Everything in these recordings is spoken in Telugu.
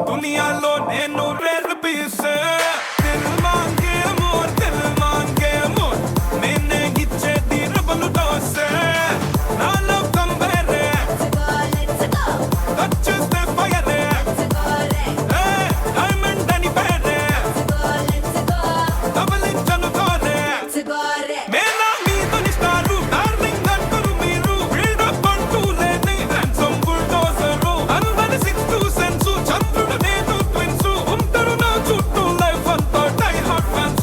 దునియాలో నేను రేర్ పీస్ నేనే ఇచ్చేది రబలు దోస నాలో కంబేరే వచ్చేస్తే ఫైరే డైమండ్ అని పేరే డబలించను కోరే మేనా మీదని స్టారు డార్లింగ్ అంటారు మీరు బిల్డప్ అంటూ లేని హ్యాండ్సమ్ బుల్డోజరు అందరి సిక్స్త్ సెన్స్ చంద్రుడు నేను ట్విన్స్ ఉంటారు నా చుట్టూ లైఫ్ అంతా డై హార్ట్ ఫ్యాన్స్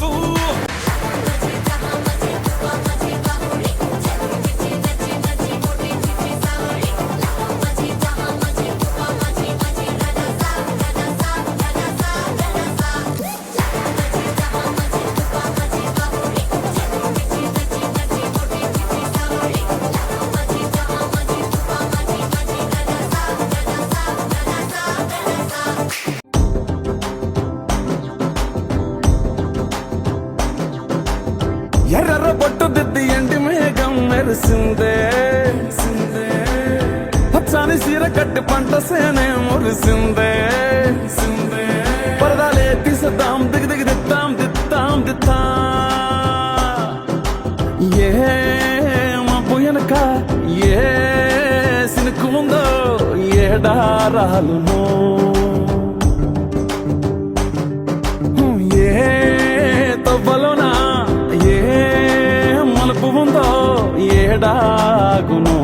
ఎర్ర బొట్టు దిద్ది ఎండి మేఘం మెరిసిందే పచ్చాని సీర కట్టి పంట సేనే మురిసిందే పరదాలే తీసేద్దాం దిగి దిగి దిద్దాం ఏ మబ్బు వెనక ఏ సినుకు ఉందో ఏడారాలునో ఏ తవ్వలోనా ఉందో ఏడాగును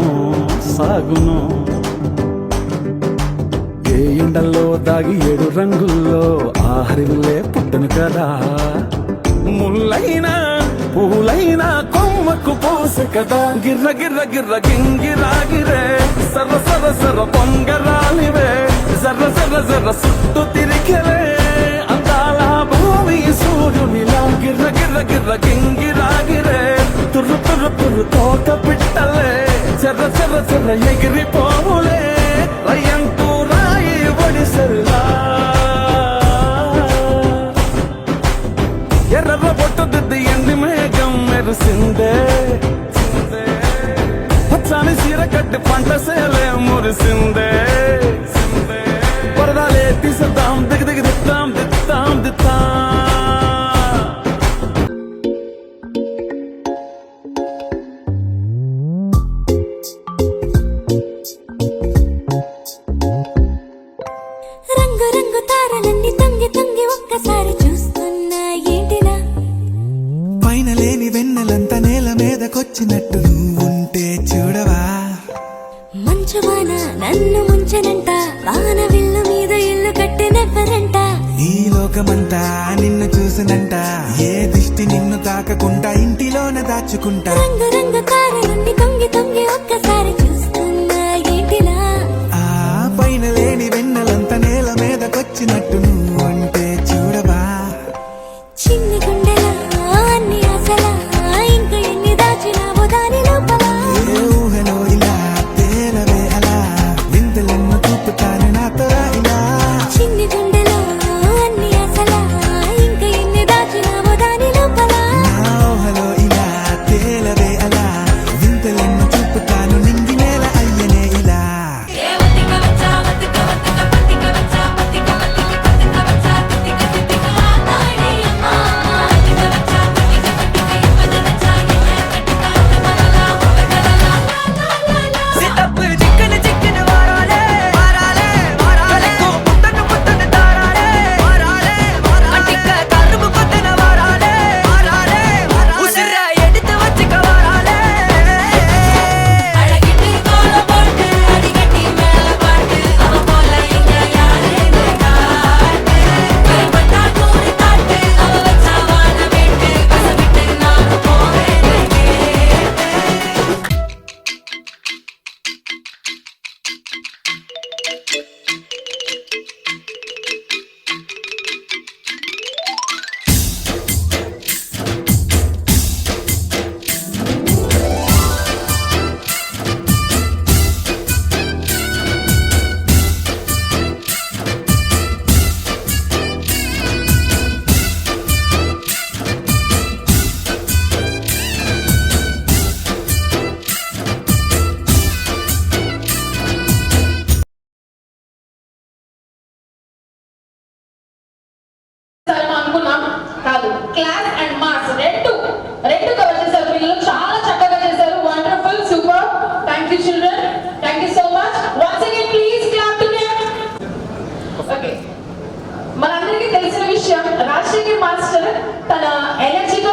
సాగును ఏ ఎండల్లో దాగి 7 రంగుల్లో ఆహరివులే పుట్టను కదా ముల్లైనా పూలైనా కొమ్మకు పోసె కదా గిర్ర గిర్ర గిర్ర గింగిరాగిరే సర్ర సర్ర సర్ర పొంగరాలివే జర్ర జర్ర జర్ర సుట్టు తిరిగలే అందాల భూమి సూర్యునిలా గిర్ర గిర్ర గిర్ర గింగిరాగిరే తుర్రు తుర్రు తుర్రు తోట పిట్టలే చెర్ర చెర్ర చెర్ర ఎగిరిపోవులే రయ్యంటూ రాయి ఒడిసెల్లా ఎర్ర బొట్టు దిద్ది ఎండి మేఘం మెరిసిందే పచ్చాని సీర కట్టి పంట సేలే మురిసిందే పరదాలే తీసేద్దాం దిగి దిగి దిద్దాం రంగు రంగు తారలన్నీ తొంగి తొంగి ఒక్కసారి చూస్తున్నా ఏంటిలా పైన లేని వెన్నెలంతా నేల మీదకొచ్చినట్టు నువ్వుంటే చూడవా మంచు వాన నన్ను ముంచనంట వాన విల్లు మీద ఇల్లు కట్టినెవ్వరంట ఈ లోకమంతా నిన్ను చూసినంట ఏ దిష్టి నిన్ను తాకకుండా ఇంటిలోన దాచుకుంటా రంగు రంగు తారలన్నీ తొంగి తొంగి ఒక్కసారి చూస్తున్నా ఏంటిలా ఆ పైన లేని వెన్నెలంతా నేల మీదకొచ్చినట్టు నువ్వుంటే చూడవా చిన్ని గుండెలా అన్ని ఆశలా ఇంకా ఎన్ని దాచినావో దాని లోపల ఏ ఊహలో ఇలా తేలవే అలా వింతలెన్నో చూపుతాను నాతో ఇలా చిన్ని గుండెలో అన్ని ఆశలా ఇంకా ఎన్ని దాచినావో దాని లోపల నా ఊహలో ఇలా తేలవే అలా వింతలెన్నో చూపుతాను నింగి నేల అయ్యనే ఇలా Thank you so much. Once again, please clap to them. Okay. మనందరికీ తెలిసిన విషయం రాజశేఖర్ మాస్టర్ తన ఎనర్జీతో